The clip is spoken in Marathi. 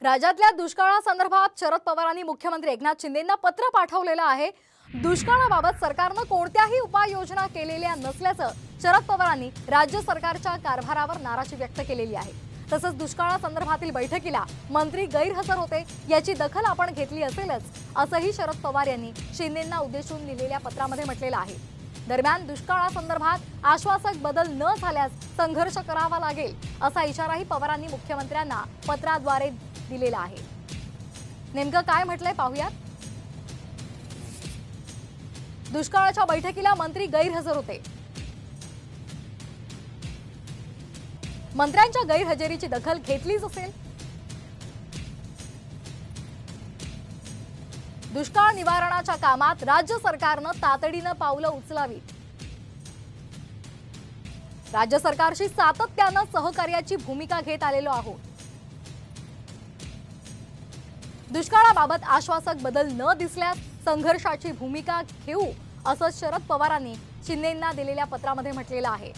राज्यातल्या दुष्काळासंदर्भात शरद पवारांनी मुख्यमंत्री एकनाथ शिंदेंना पत्र पाठवलेलं आहे। दुष्काळाबाबत सरकारने कोणत्याही उपाययोजना केलेल्या नसल्याचं शरद पवारांनी राज्य सरकारच्या कारभारावर नाराजी व्यक्त केलेली आहे। तसंच दुष्काळासंदर्भातील बैठकीला मंत्री गैरहजर होते याची दखल आपण घेतली असेलच असंही शरद पवार यांनी शिंदेंना उद्देशून लिहिलेल्या पत्रामध्ये म्हटलेलं आहे। दरम्यान दुष्काळासंदर्भात आश्वासक बदल न झाल्यास संघर्ष करावा लागेल असा इशाराही पवारांनी मुख्यमंत्र्यांना पत्राद्वारे दिलेला आहे। नेमकं काय म्हटलंय पाहूयात। दुष्काळाच्या बैठकीला मंत्री गैरहजर होते। मंत्र्यांच्या गैरहजेरीची दखल घेतलीच असेल। दुष्काळ निवारणाच्या कामात राज्य सरकारनं तातडीनं पावलं उचलावीत। राज्य सरकारशी सातत्यानं सहकार्याची भूमिका घेत आलेलो आहोत। दुष्काळाबाबत आश्वासक बदल न दिसल्यास संघर्षाची भूमिका घेऊ असं शरद पवारांनी शिंदेंना दिलेल्या पत्रामध्ये म्हटलेलं आहे।